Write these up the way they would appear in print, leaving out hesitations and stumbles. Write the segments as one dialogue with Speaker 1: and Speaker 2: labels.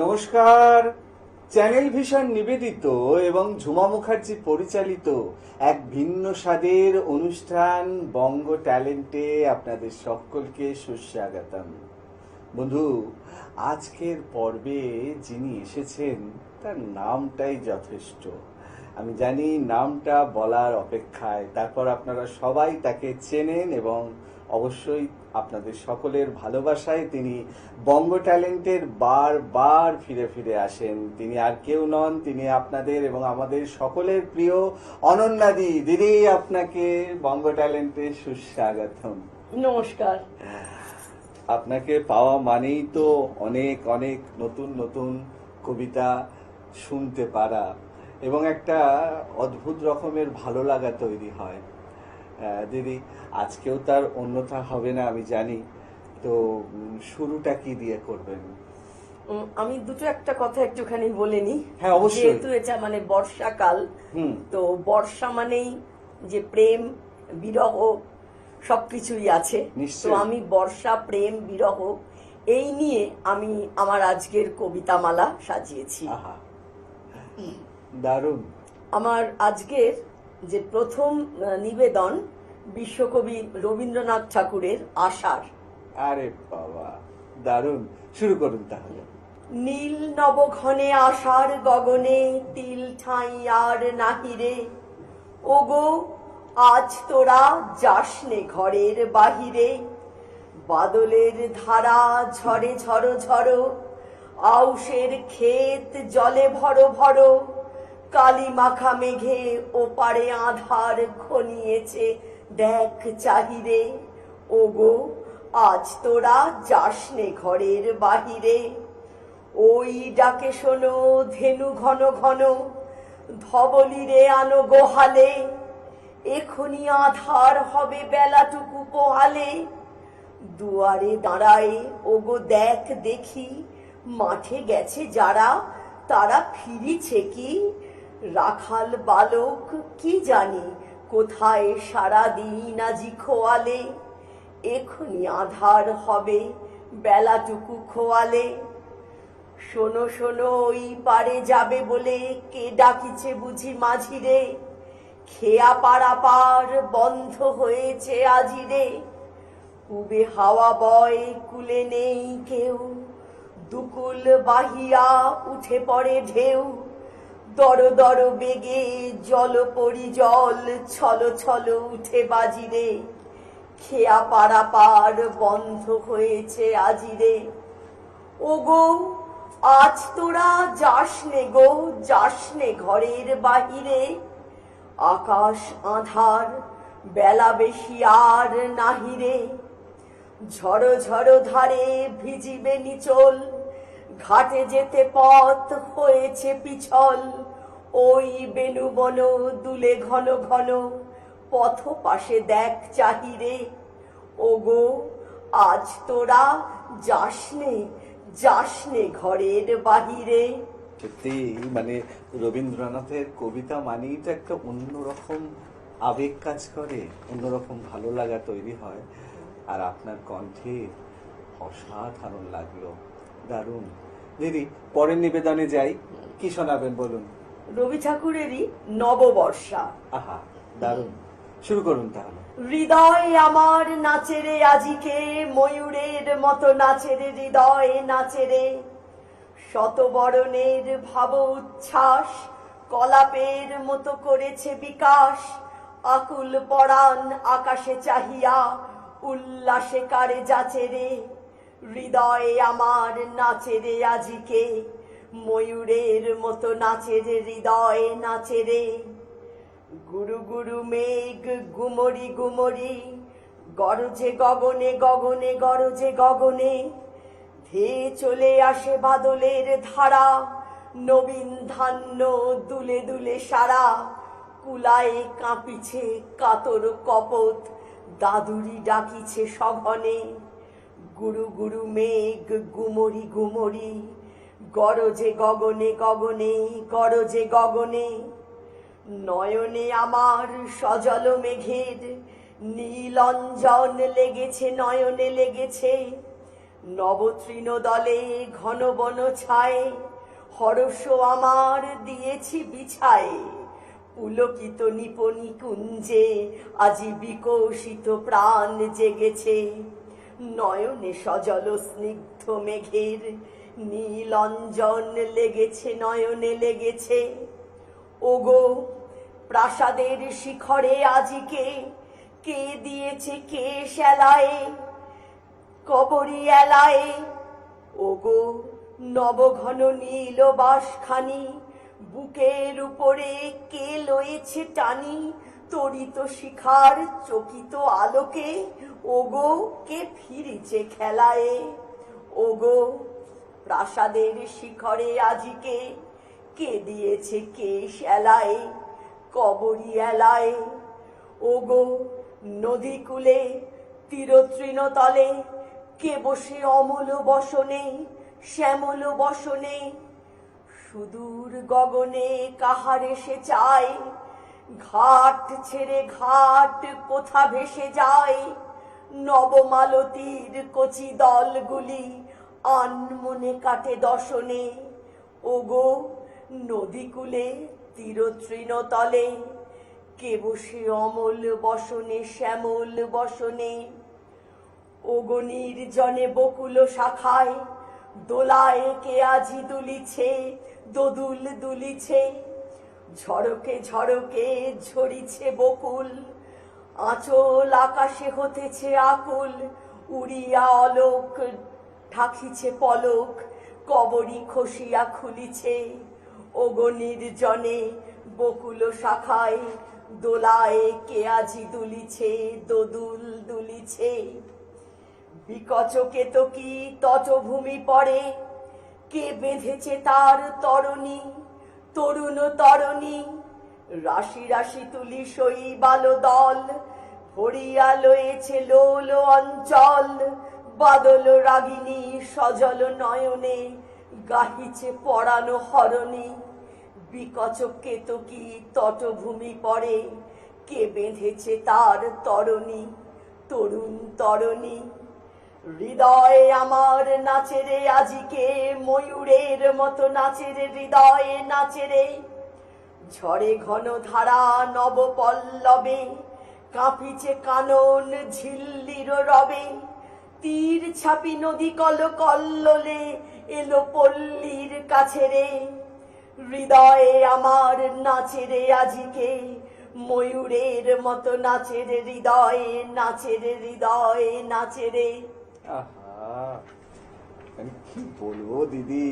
Speaker 1: নমস্কার। Channel vision নিবেদিত এবং ঝুমা মুখার্জি পরিচালিত এক ভিন্ন স্বাদের অনুষ্ঠান বঙ্গ ট্যালেন্টে আপনাদের সকলকে সুস্বাগতম। বন্ধু, আজকের পর্বে যিনি এসেছেন তার নামটাই যথেষ্ট। আমি জানি নামটা বলার অপেক্ষায়, তারপর আপনারা সবাই তাকে চেনেন এবং অবশ্যই আপনাদের সকলের ভালোবাসায় তিনি বঙ্গ ট্যালেন্টের বারবার ফিরে ফিরে আসেন। তিনি আর কেউ নন, তিনি আপনাদের এবং আমাদের সকলের প্রিয় অনন্যাদি। দিদি, আপনাকে বঙ্গ ট্যালেন্টে সুস্বাগতম।
Speaker 2: নমস্কার।
Speaker 1: আপনাকে পাওয়া মানেই তো অনেক অনেক নতুন নতুন কবিতা শুনতে পারা এবং একটা অদ্ভুত রকমের ভালো লাগা তৈরি হয়। দিদি, আজকেও তার অন্যথা হবে না আমি জানি, তো শুরুটা কি দিয়ে করবেন?
Speaker 2: আমি দুটো একটা কথা একটুখানি বলে নি।
Speaker 1: হ্যাঁ, অবশ্যই।
Speaker 2: যেহেতু এটা মানে বর্ষাকাল, তো বর্ষা মানেই যে প্রেম বিরহ সবকিছুই আছে। তো আমি বর্ষা, প্রেম, বিরহ এই নিয়ে আমি আমার আজকের কবিতামালা সাজিয়েছি।
Speaker 1: দারুণ।
Speaker 2: আমার আজকের যে প্রথম নিবেদন বিশ্বকবি রবীন্দ্রনাথ ঠাকুরের আষাঢ়।
Speaker 1: আরে বাবা, দারুণ, শুরু করুন তাহলে।
Speaker 2: নীল নবঘনে আষাঢ় গগনে তিল ঠাঁই আর নাহিরে, ওগো আজ তোরা যাসনে ঘরের বাহিরে, বাদলের ধারা ঝরে ঝরো ঝরো, আউশের ক্ষেত জলে ভরো ভরো, কালি মাখা মেঘে ওপারে আধার ঘনিয়েছে দেখ চাহিরে, ওগো আজ তোরা যাসনে ঘরের বাহিরে। ওই ডাকে শোনো ধেনু ঘন ঘন, ধবলিরে আনো গোহালে, এখনি আধার হবে বেলাটুকু পোহালে, দুয়ারে দাঁড়ায় ওগো দেখ দেখি, মাঠে গেছে যারা তারা ফিরিছে কি, রাখাল বালক কি জানি কোথায় সারা দিন আজি খোয়ালে, এখনি আধার হবে বেলাটুকু খোয়ালে। শোনো শোনো ওই পারে যাবে বলে কে ডাকিছে বুঝি মাঝিরে, খেয়া পাড়া পার বন্ধ হয়েছে আজিরে, কুবে হাওয়া বয় কুলে নেই কেউ, দুকুল বাহিয়া উঠে পড়ে ঢেউ, দর দর বেগে জল পরি জল ছল ছল উঠে বাজিরে, খেয়া পাড়া পার বন্ধ হয়েছে আজিরে। ওগো আজ তোরা যাসনে গো যাসনে ঘরের বাহিরে, আকাশ আঁধার বেলা বেশি আর নাহিরে, ঝড়ো ঝড়ো ধারে ভিজিবে নিচল, ঘাটে যেতে পথ হয়েছে পিছল, ওই বেনু বন দুলে ঘন ঘন, পথ পাশে দেখ চাহিরে, ওগো আজ তোরা যাসনে যাসনে ঘরের বাহিরে।
Speaker 1: সত্যি মানে রবীন্দ্রনাথের কবিতা মানেই তো একটা অন্যরকম আবেগ কাজ করে, অন্যরকম ভালো লাগা তৈরি হয়। আর আপনার কণ্ঠে অসাধারণ লাগলো, দারুণ। দিদি, পরের নিবেদনে যাই, কি শোনাবেন বলুন?
Speaker 2: রবি ঠাকুরেরই নববর্ষা।
Speaker 1: আহা, দারুণ, শুরু করুন তাহলে।
Speaker 2: হৃদয় আমার নাচেরে আজিকে, ময়ূরের মতো নাচেরে হৃদয় নাচেরে, শতবরণের ভাব উচ্ছ্বাস কলাপের মতো করেছে বিকাশ, আকুল পরাণ আকাশে চাহিয়া উল্লাসে কারে যাচেরে, হৃদয় আমার নাচেরে আজিকে, ময়ূরের মতো নাচেরে হৃদয় নাচেরে। গুরু গুরু মেঘ গুমরি গুমরি, গরজে গগনে গগনে গরজে গগনে, ধেয়ে চলে আসে বাদলের ধারা, নবীন ধান্য দুলে দুলে সারা, কুলায় কাঁপিছে কাতর কপত, দাদুরি ডাকিছে সঘনে, গুরু গুরু মেঘ গুমরি গুমরি, গরজে গগনে গগনে গরজে গগনে। নয়নে আমার সজল মেঘের নীল অঞ্জন লেগেছে, নয়নে লেগেছে, নবতৃণ দলে ঘন বন ছায়, হরষ আমার দিয়েছি বিছায়। পুলকিত নিপনি কুঞ্জে আজি বিকশিত প্রাণ জেগেছে, নয়নে সজল স্নিগ্ধ মেঘের নীলঞ্জন লেগেছে, নয়নে লেগেছে। ওগো প্রাসাদের শিখরে আজিকে কে দিয়েছে কে সেলায়, কবরী এলায়। ওগো নবঘন নীল বাসখানি বুকের উপরে কে লয়েছে টানি, তরিত শিখার চকিত আলোকে ওগো কে ফিরিছে খেলায়। ওগো প্রাসাদের শিখরে আজিকে কে দিয়েছে কে সেলায়, কবরী এলায়। ওগো নদী কূলে তীরতৃণ তলে কে বসে অমল বসনে, শ্যামল বসনে। সুদূর গগনে কাহারে সে চায়, ঘাট ছেড়ে ঘাট কোথা ভেসে যায়। নবমালতীর কচি দলগুলি আনমনে কাটে দশনে। ওগো নদী কূলে তীরতৃণ তলে কে বসে অমল বসনে, শ্যামল বসনে। ওগো নির্জনে বকুল শাখায় দোলায় কে আজি দুলিছে, দোদুল দুলিছে। ঝড়কে ঝড়কে ঝরিছে বকুল, আঁচল আকাশে হতেছে আকুল। উড়িয়া অলোক ঢাকিছে পলক, কবরী খসিয়া খুলিছে। ওগো নির্জনে বকুল শাখায় দোলায় কে আজি দুলিছে, দোদুল দুলিছে। বিকচকে তো কি তটভূমি পড়ে, কে বেঁধেছে তার তরণী, তরুণ তরণী। রাশি রাশি তুলি শৈবাল দল ভরিয়া লয়েছে লোল অঞ্চল। বাদল রাগিনী সজল নয়নে গাহিছে পরানো হরণী। বিকচকে তো কি তটভূমি পড়ে, কে বেঁধেছে তার তরণী, তরুণ তরণী। হৃদয়ে আমার নাচেরে আজিকে, ময়ূরের মতো নাচেরে হৃদয়ে নাচেরে। ঝড়ে ঘন ধারা নব পল্লবে কাঁপিছে কানন ঝিল্লির রবে। তীর ছাপি নদী কল কল্লোলে এলো পল্লীর কাছে রে। হৃদয়ে আমার নাচেরে আজিকে, ময়ূরের মতো নাচেরে হৃদয়ে, নাচেরে হৃদয়ে নাচেরে।
Speaker 1: আহা, আমি কি বলবো দিদি,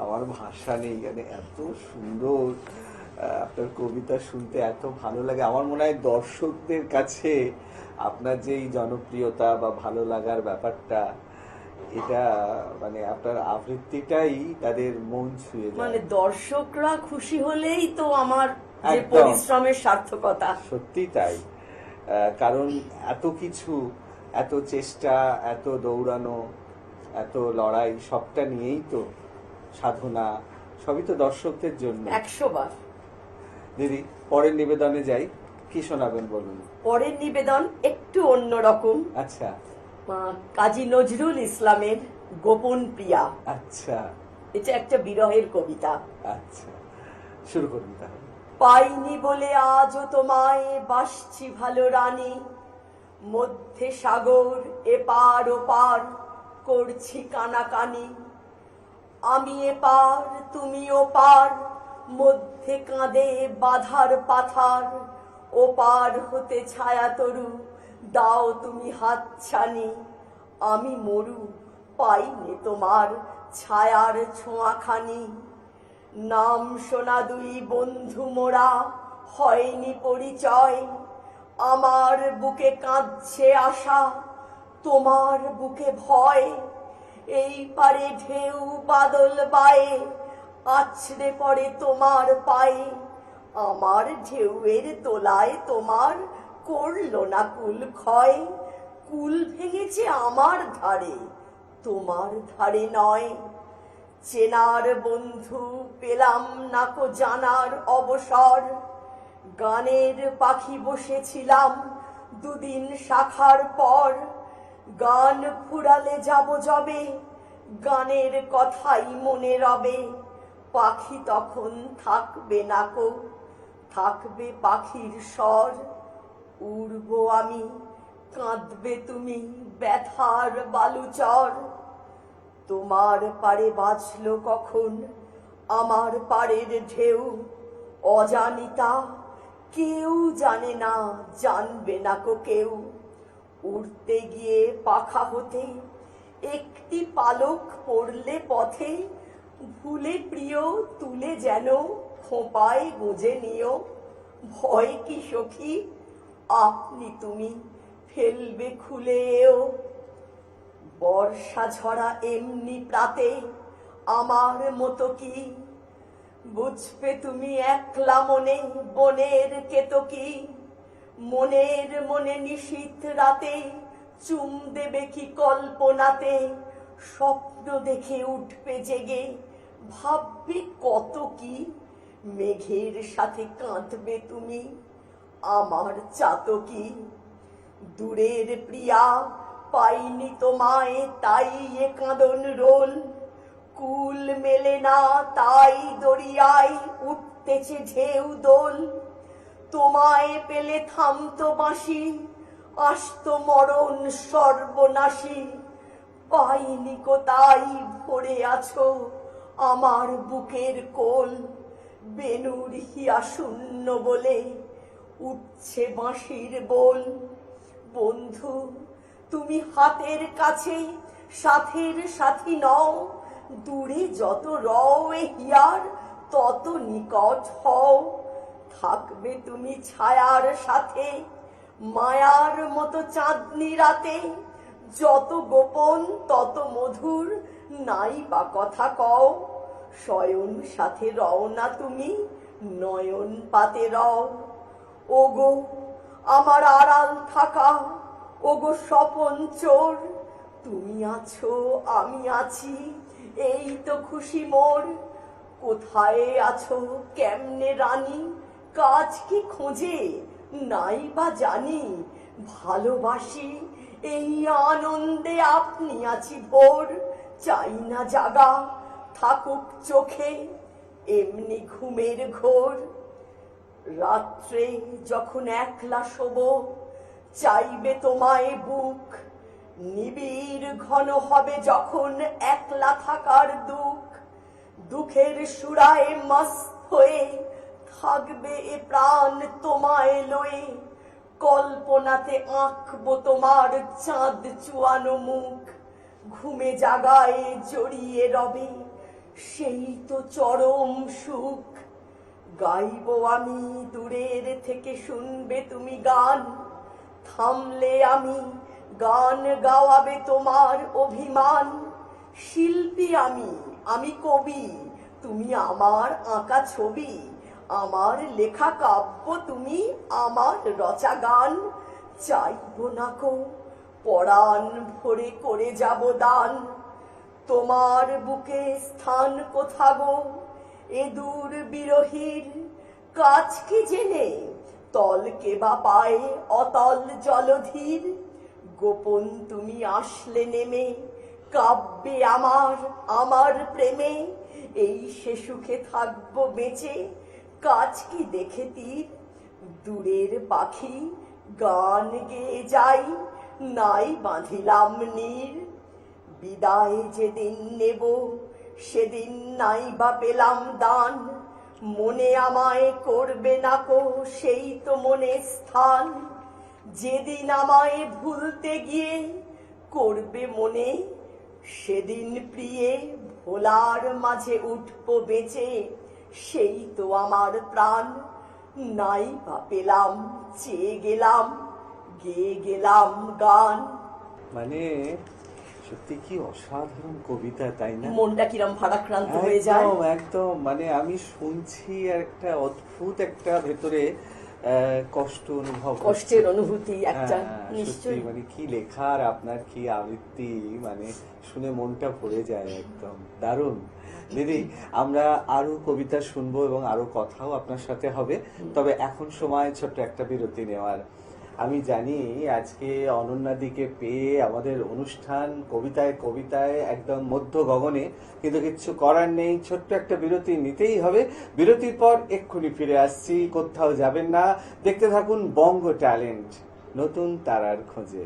Speaker 1: আমার ভাষা নেই। মানে এত সুন্দর আপনার কবিতা শুনতে এত ভালো লাগে। আমার মনে হয় দর্শকদের কাছে আপনার যে এই জনপ্রিয়তা বা ভালো লাগার ব্যাপারটা, এটা মানে আপনার আবৃত্তিটাই তাদের মন ছুঁয়ে যায়।
Speaker 2: মানে দর্শকরা খুশি হলেই তো আমার যে
Speaker 1: একদম।
Speaker 2: পরিশ্রমের সার্থকতা।
Speaker 1: সত্যি তাই। কারণ এত কিছু, এত চেষ্টা, এত দৌড়ানো, এত লড়াই, সবটা নিয়েই তো সাধনা, সবই তো দর্শকদের জন্য।
Speaker 2: 100 বার।
Speaker 1: দিদি পরের নিবেদনে যাই, কি শোনাবেন বলুন।
Speaker 2: পরের নিবেদন একটু অন্যরকম।
Speaker 1: আচ্ছা
Speaker 2: কাজী নজরুল ইসলামের গোপন প্রিয়া।
Speaker 1: আচ্ছা
Speaker 2: এটা একটা বিরহের কবিতা।
Speaker 1: আচ্ছা, শুরু করুন তাহলে।
Speaker 2: পাইনি বলে আজও তোমায় বাসছি ভালো রানী, মধ্যে সাগর এপার ওপার করছি কানাকানি। আমি এপার তুমি ওপার, মধ্যে কাঁদে বাধার পাথার। ওপার হতে ছায়া তরু দাও তুমি হাতছানি। আমি মরু পাইনি তোমার ছায়ার ছোঁয়াখানি। নাম শোনা দুই বন্ধু মোরা হয়নি পরিচয়। আমার বুকে কাঁদছে আশা, তোমার বুকে ভয়। এই পারে ঢেউ বাদল বায়ে আছড়ে পড়ে তোমার পায়ে। আমার ঢেউয়ের দোলায় তোমার করলো না কুল ক্ষয়। কুল ভেঙেছে আমার ধারে, তোমার ধারে নয়। চেনার বন্ধু পেলাম না কো জানার অবসর। গানের পাখি বসেছিলাম দুদিন শাখার পর। গান ফুরালে যাব যবে, গানের কথাই মনে রবে। পাখি তখন থাকবে না কো, থাকবে পাখির স্বর। উড়ব আমি, কাঁদবে তুমি, ব্যথার বালুচর। তোমার পারে বাজলো কখন আমার পাড়ের ঢেউ, অজানিতা কেউ জানে না, জানবে না কো কেউ। উড়তে গিয়ে পাখা হতে একটি পালক পড়লে পথে, ভুলে প্রিয় তুলে যেন খোঁপায় গুঁজে নিও। ভয় কি সখী, আপনি তুমি ফেলবে খুলে এও। বর্ষা ঝরা এমনি প্রাতে আমার মতো কি, বুঝবে তুমি একলা মনে বনের কেতকী। মনের মনে নিশীথ রাতে চুম দেবে কি কল্পনাতে, স্বপ্ন দেখে উঠবে জেগে ভাববে কত কি। মেঘের সাথে কাঁদবে তুমি আমার চাতকি। দূরের প্রিয়া পাইনি তোমায় তাই এ কাঁদন রোল, কুল মেলে না তাই দরিয়ায় উঠতেছে ঢেউ দোল। তোমায় পেলে থামতো বাঁশি, আসতো মরণ সর্বনাশী। পাইনি কোথায় ভরে আছো আমার বুকের কোল, বেনুর হিয়া শূন্য বলে উঠছে বাঁশির বোল। বন্ধু তুমি হাতের কাছে সাথের সাথী নও, দূরে যত রও এ হিয়ার তত নিকট হও। থাকবে তুমি ছায়ার সাথে মায়ার মতো চাঁদনি রাতে, যত গোপন তত মধুর নাই বা কথা কও। শয়ন সাথে রও না তুমি, নয়ন পাতে রও। ওগো আমার আড়াল থাকা, ওগো স্বপন চোর, তুমি আছো আমি আছি এই তো খুশি মোর। কোথায় আছো কেমনে রানী, কাজ কি খোঁজে নাই বা জানি। ভালোবাসি এই আনন্দে আপনি আছি ভোর, চাই না জাগা থাকুক চোখে এমনি ঘুমের ঘোর। রাত্রে যখন একলা শোব চাইবে তোমায় বুক, নিবিড় ঘন হবে যখন একলা থাকার দুঃখ। দুঃখের সুরায় মস্ত হয়ে থাকবে এ প্রাণ তোমায় লয়ে, কল্পনাতে আঁকবো তোমার চাঁদ চুয়ানো মুখ। ঘুমে জাগায় জড়িয়ে রবে সেই তো চরম সুখ। গাইবো আমি দূরের থেকে শুনবে তুমি গান, থামলে আমি গান গাওয়াবে তোমার অভিমান। শিল্পী আমি কবি, তুমি আমার আঁকা ছবি, আমার লেখা কাব্য তুমি আমার রচা গান। চাইবো না কো পরাণ ভরে করে যাব দান, তোমার বুকে স্থান কোথা গো এ দূর বিরহীর। কাজ কি জেনে তলকে বা পায়ে অতল জলধীর, গোপন তুমি আসলে নেমে কাব্যে আমার প্রেমে। এই সে সুখে থাকবো বেঁচে, কাজ কি দেখে তীর। দূরের পাখি গান গেয়ে যাই, নাই বাঁধিলাম নীর। বিদায় যেদিন নেব সেদিন নাই বা পেলাম দান, মনে আমায় করবে না কো সেই তো মনে স্থান। যেদিন আমায় ভুলতে গিয়ে করবে মনে, সেদিন প্রিয়ে ভোলার মাঝে উঠবো বেঁচে। সেই তো আমার প্রাণ, নাই বা পেলাম চেয়ে গেলাম গেয়ে গেলাম গান।
Speaker 1: মানে সত্যি কি অসাধারণ কবিতা, তাই না?
Speaker 2: মনটা কিরম ভারাক্রান্ত হয়ে যায়।
Speaker 1: একদম একদম, মানে আমি শুনছি আর একটা অদ্ভুত একটা ভেতরে কষ্ট অনুভব হচ্ছে।
Speaker 2: কষ্টের অনুভূতি একটা
Speaker 1: হ্যাঁ,
Speaker 2: নিশ্চয়ই।
Speaker 1: সত্যি, মানে কি লেখার আপনার কি আবৃত্তি, মানে শুনে মনটা ভরে যায় একদম দারুণ। দিদি, আমরা আরো কবিতা শুনবো এবং আরো কথাও আপনার সাথে হবে, তবে এখন সময় ছোট্ট একটা বিরতি নেওয়ার। আমি জানি আজকে অনন্যাদিকে পেয়ে আমাদের অনুষ্ঠান কবিতায় কবিতায় একদম মধ্য গগনে, কিন্তু কিচ্ছু করার নেই, ছোট্ট একটা বিরতি নিতেই হবে। বিরতির পর এক্ষুনি ফিরে আসছি, কোথাও যাবেন না, দেখতে থাকুন বঙ্গ ট্যালেন্ট, নতুন তারার খোঁজে।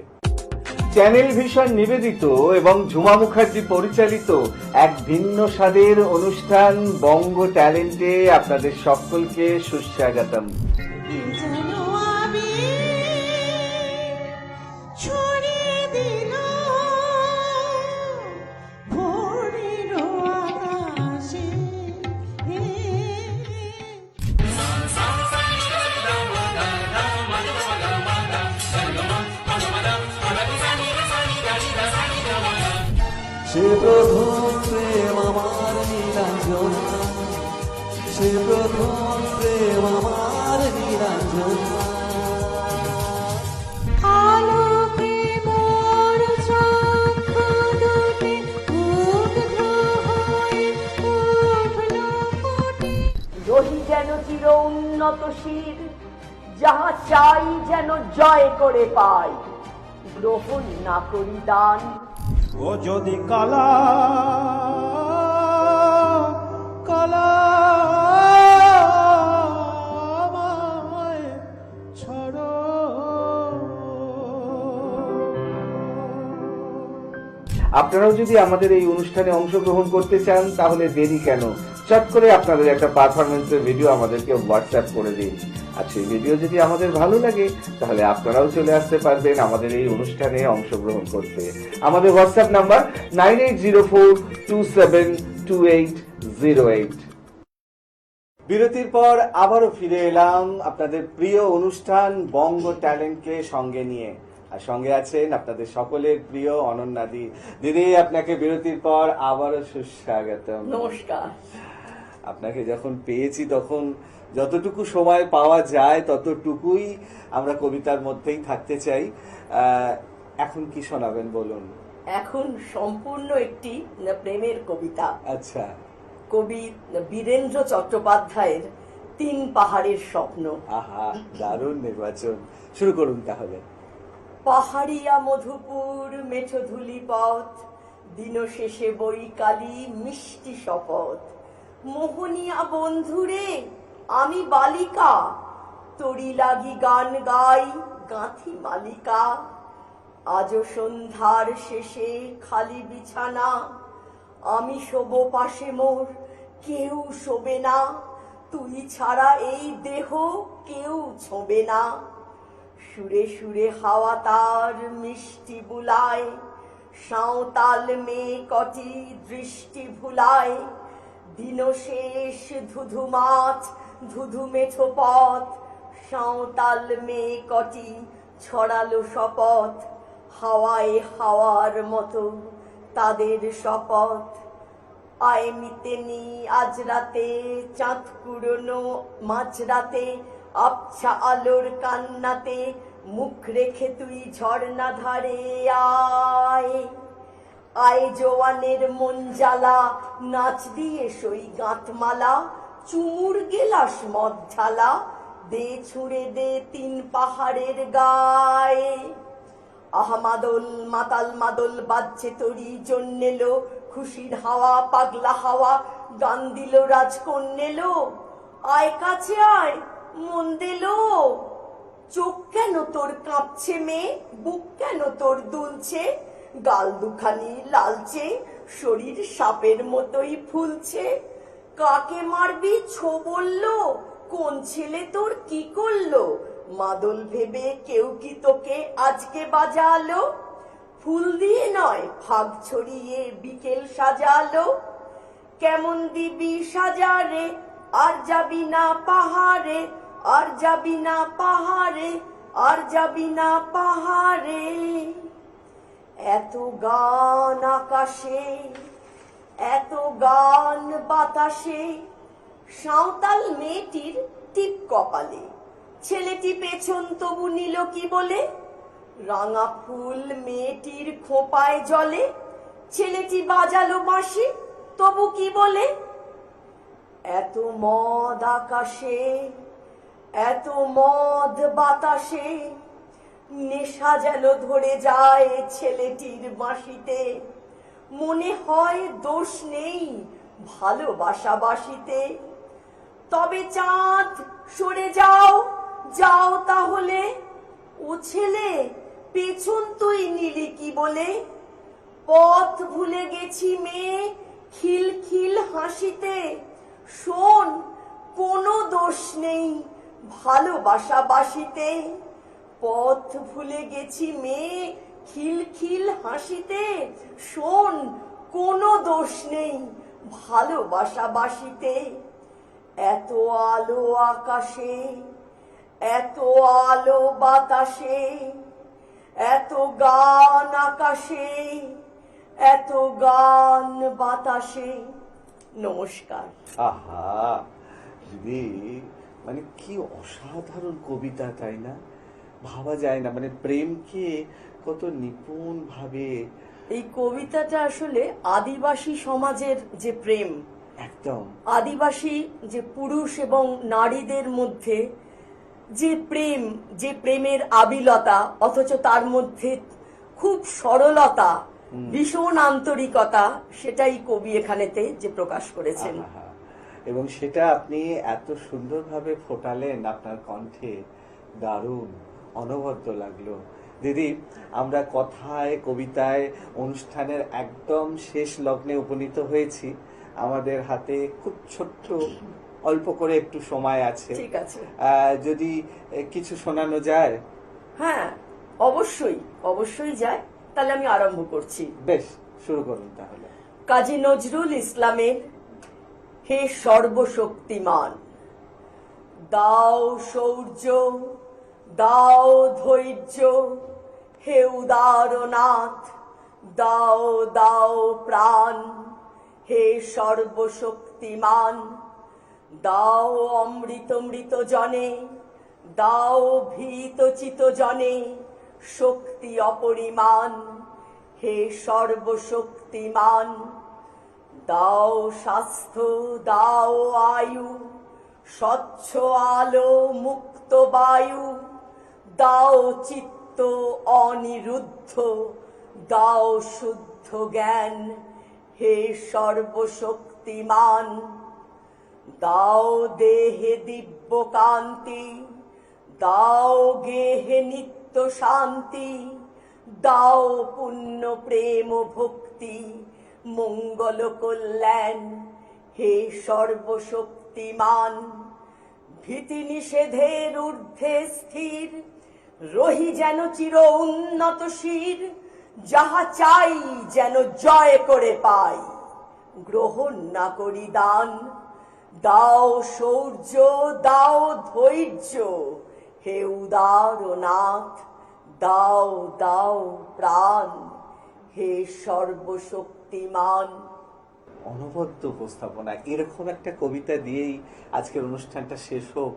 Speaker 1: চ্যানেল ভিশন নিবেদিত এবং ঝুমা মুখার্জি পরিচালিত এক ভিন্ন স্বাদের অনুষ্ঠান বঙ্গ ট্যালেন্টে আপনাদের সকলকে সুস্বাগতম।
Speaker 3: সে প্রথম প্রেম আমার নীলাঞ্জনা, সে প্রথম প্রেম আমার নীলাঞ্জনা।
Speaker 2: রহি যেন চির উন্নত শির, যাহা চাই যেন জয় করে পাই, গ্রহণ না করি দান।
Speaker 3: ও যদি কালা কালা আমায় ছাড়ো।
Speaker 1: আপনারাও যদি আমাদের এই অনুষ্ঠানে অংশগ্রহণ করতে চান তাহলে দেরি কেন, চট করে আপনাদের একটা পারফরমেন্সের ভিডিও আমাদেরকে হোয়াটসঅ্যাপ করে দিন। আর সেই ভিডিও যদি আমাদের ভালো লাগে তাহলে আপনারাও চলে আসতে পারবেন আমাদের এই অনুষ্ঠানে অংশগ্রহণ করতে। আমাদের হোয়াটসঅ্যাপ নাম্বার 9804272808। বিরতির পর আবারও ফিরে এলাম আপনাদের প্রিয় অনুষ্ঠান বঙ্গ ট্যালেন্টকে সঙ্গে নিয়ে, আর সঙ্গে আছেন আপনাদের সকলের প্রিয় অনন্যাদি। দিদি, আপনাকে বিরতির পর আবারও সুস্বাগতম।
Speaker 2: নমস্কার।
Speaker 1: আপনাকে যখন পেয়েছি তখন যতটুকু সময় পাওয়া যায় ততটুকুই আমরা কবিতার মধ্যেই থাকতে চাই। এখন কি শোনাবেন বলুন?
Speaker 2: এখন সম্পূর্ণ একটি প্রেমের কবিতা।
Speaker 1: আচ্ছা।
Speaker 2: কবি বীরেন্দ্র চট্টোপাধ্যায়ের 3 পাহাড়ের স্বপ্ন।
Speaker 1: আহা, দারুণ নির্বাচন, শুরু করুন তাহলে।
Speaker 2: পাহাড়িয়া মধুপুর মেঠো ধুলি পথ, দিন শেষে বৈকালি মিষ্টি শপথ। মোহনিয়া বন্ধুরে আমি বালিকা, তরি লাগি গান গাই গাঁথি মালিকা। আজও সন্ধ্যার শেষে খালি বিছানা, আমি শোব পাশে মোর কেউ শোবে না। তুই ছাড়া এই দেহ কেউ ছোঁবে না। সুরে সুরে হাওয়া তার মিষ্টি বুলায়, সাঁওতাল মেয়ে কটি দৃষ্টি ভুলায়। দিন শেষ ধুধু মাছ ধুধু মেঠো পথ, সাঁওতাল মেয়ে কটি ছড়ালো শপথ। হাওয়ায় হাওয়ার মতো তাদের শপথ। আয় মিতেনি আজ রাতে চাঁদ কুড়োনো মাঝরাতে, আবছা আলোর কান্নাতে মুখ রেখে তুই ঝর্ণা ধারে আয়। আয় জোয়ানের মন জ্বালা, নাচ দিয়ে সই গাঁথমালা। চুমুর গেলাস মদ ঝালা, দে ছুঁড়ে দে 3 পাহাড়ের গায়ে। আহমাদল মাতাল মাদল বাজছে তরি জন্যেলো, খুশির হাওয়া পাগলা হাওয়া গান দিল রাজকন্যেলো। আয় কাছে আয় মন দিলো, চোখ কেন তোর কাঁপছে মেয়ে, বুক কেন তোর দুলছে। গাল দুখানি লালচে, শরীর সাপের মতোই ফুলছে। কাকে মারবি ছো বললো, কোন ছেলে তোর কি করলো। মাদল ভেবে কেউ কি তোকে আজকে বাজালো, ফুল দিয়ে নয় ফাগ ছড়িয়ে বিকেল সাজালো। কেমন দিবি সাজারে আর যাবি না পাহাড়ে, আর যাবি না পাহাড়ে, আর যাবি না পাহাড়ে। এত গান আকাশে, এত গান বাতাসে, সাঁওতাল মেয়েটির টিপ কপালে। ছেলেটি পেছন তবু নিল কি বলে, রাঙা ফুল মেয়েটির খোঁপায় জলে। ছেলেটি বাজালো বাঁশি তবু কি বলে, এত মদ আকাশে, এত মদ বাতাসে, নেশা যেন ধরে যায় ছেলেটির বাঁশিতে, মনে হয় দোষ নেই ভালোবাসা বাসিতে। তবে চাঁদ সরে যাও, যাও তাহলে, ও ছেলে পেছন তুই নিলি কি বলে? পথ ভুলে গেছি মেয়ে খিলখিল হাসিতে, শোন কোনো দোষ নেই ভালোবাসা বাসিতে। পথ ভুলে গেছি মেয়ে খিলখিল হাসিতে, শোন কোনো দোষ নেই ভালোবাসা বাসিতে। এত আলো আকাশে, এত আলো বাতাসে, এত গান আকাশে, এত গান বাতাসে। নমস্কার।
Speaker 1: আহা দিদি, মানে কি অসাধারণ কবিতা, তাই না? ভাবা যায় না, মানে প্রেমকে কত নিপুণ ভাবে।
Speaker 2: এই কবিতাটা আসলে আদিবাসী সমাজের যে প্রেম,
Speaker 1: একদম
Speaker 2: আদিবাসী যে পুরুষ এবং নারীদের মধ্যে যে প্রেম, যে প্রেমের আবিলতা, অথচ তার মধ্যে খুব সরলতা, ভীষণ আন্তরিকতা, সেটাই কবি এখানেতে যে প্রকাশ করেছেন।
Speaker 1: আহা, এবং সেটা আপনি এত সুন্দরভাবে ফোটালেন আপনার কণ্ঠে, দারুণ, অনবদ্য লাগলো। দিদি, আমরা কথায় কবিতায় অনুষ্ঠানের একদম শেষ লগ্নে উপনীত হয়েছি। আমাদের হাতে খুব ছোট্ট অল্প করে একটু সময় আছে,
Speaker 2: ঠিক আছে,
Speaker 1: যদি কিছু শোনানো যায়।
Speaker 2: হ্যাঁ অবশ্যই, অবশ্যই যায়। তাহলে আমি আরম্ভ করছি।
Speaker 1: বেশ, শুরু করুন তাহলে।
Speaker 2: কাজী নজরুল ইসলামের হে সর্বশক্তিমান, দাও শৌর্য, দাও ধৈর্য, হে উদারনাথ, দাও দাও প্রাণ, হে সর্বশক্তিমান। দাও অমৃত মৃত জনে, দাও ভীত চিত জনে শক্তি অপরিমাণ, হে সর্বশক্তিমান। দাও স্বাস্থ্য, দাও আয়ু, স্বচ্ছ আলো মুক্ত বায়ু, দাও চিত্ত অনিরুদ্ধ, দাও শুদ্ধ জ্ঞান, হে সর্বশক্তিমান। দাও দেহে দিব্য কান্তি, দাও গেহে নিত্য শান্তি, দাও পুণ্য প্রেম ভক্তি, মঙ্গল কল্যাণ, হে সর্বশক্তিমান। ভীতি নিষেধের ঊর্ধ্বে স্থির, রহি যেন চির উন্নত শির, যাহা চাই যেন জয় করে পাই, গ্রহণ না করি দান। দাও শৌর্য, দাও ধৈর্য, হে উদারনাথ, দাও দাও প্রাণ, হে সর্বশক্তিমান।
Speaker 1: অনবদ্য উপস্থাপনা। এরকম একটা কবিতা দিয়েই আজকের অনুষ্ঠানটা শেষ হোক,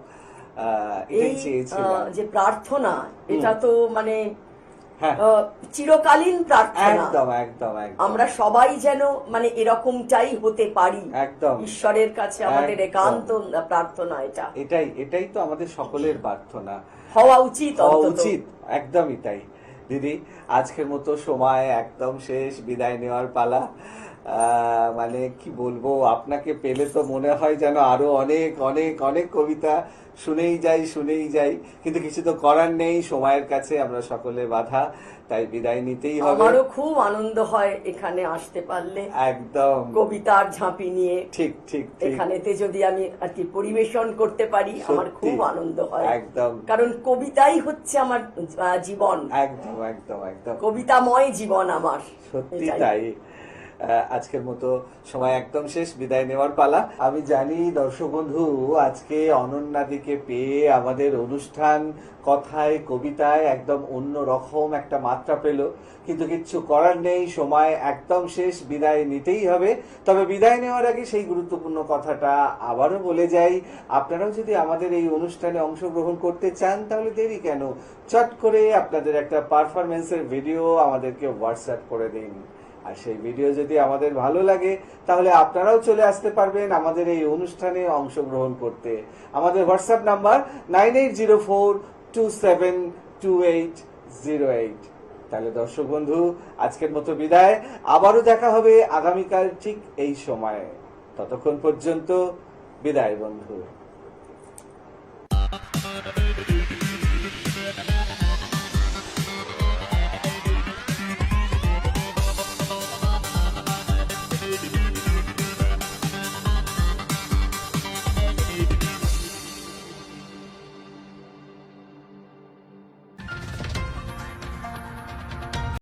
Speaker 1: এটাই
Speaker 2: এই
Speaker 1: চেয়েছিলাম।
Speaker 2: যে প্রার্থনা, এটা তো মানে
Speaker 1: হ্যাঁ,
Speaker 2: চিরকালীন প্রার্থনা।
Speaker 1: একদম একদম একদম।
Speaker 2: আমরা সবাই যেন মানে এরকমটাই হতে পারি,
Speaker 1: একদম
Speaker 2: ঈশ্বরের কাছে আমাদের
Speaker 1: একদম।
Speaker 2: একান্ত প্রার্থনা এটা।
Speaker 1: এটাই তো আমাদের সকলের প্রার্থনা
Speaker 2: হওয়া উচিত,
Speaker 1: হওয়া
Speaker 2: অন্তত।
Speaker 1: উচিত, একদমই তাই। দিদি, আজকের মতো সময় একদম শেষ, বিদায় নেওয়ার পালা। মানে কি বলবো, আপনাকে পেলে তো মনে হয় যেন আরো অনেক অনেক অনেক কবিতা শুনেই যাই, কিন্তু কিছু তো করার নেই, সময়ের কাছে আমরা সকলে বাধা, তাই বিদায় নিতেই হবে।
Speaker 2: আমারও খুব আনন্দ হয় এখানে আসতে পারলে,
Speaker 1: একদম
Speaker 2: কবিতার ঝাঁপি নিয়ে
Speaker 1: ঠিক ঠিক ঠিক।
Speaker 2: এখানেতে যদি আমি আর কি পরিবেশন করতে পারি, আমার
Speaker 1: সত্যি,
Speaker 2: খুব আনন্দ হয়।
Speaker 1: একদম।
Speaker 2: কারণ কবিতাই হচ্ছে আমার জীবন,
Speaker 1: একদম একদম একদম
Speaker 2: কবিতাময় জীবন আমার।
Speaker 1: সত্যি
Speaker 2: এটাই।
Speaker 1: তাই। আজকের মতো সময় একদম শেষ, বিদায় নেওয়ার পালা। আমি জানি দর্শক বন্ধু আজকে অনন্যাদিকে পেয়ে আমাদের অনুষ্ঠান কথায় কবিতায় একদম অন্য রকম একটা মাত্রা পেল, কিন্তু কিচ্ছু করার নেই, সময় একদম শেষ, বিদায় নিতেই হবে। তবে বিদায় নেওয়ার আগে সেই গুরুত্বপূর্ণ কথাটা আবারও বলে যাই, আপনারাও যদি আমাদের এই অনুষ্ঠানে অংশগ্রহণ করতে চান তাহলে দেরি কেন, চট করে আপনাদের একটা পারফরমেন্সের ভিডিও আমাদেরকে হোয়াটসঅ্যাপ করে দিন। আর সেই ভিডিও যদি আমাদের ভালো লাগে তাহলে আপনারাও চলে আসতে পারবেন আমাদের এই অনুষ্ঠানে অংশগ্রহণ করতে। আমাদের হোয়াটসঅ্যাপ নাম্বার 98042728 08। তাহলে দর্শক বন্ধু, আজকের মতো বিদায়। আবারও দেখা হবে আগামীকাল ঠিক এই সময়ে। ততক্ষণ পর্যন্ত বিদায় বন্ধু।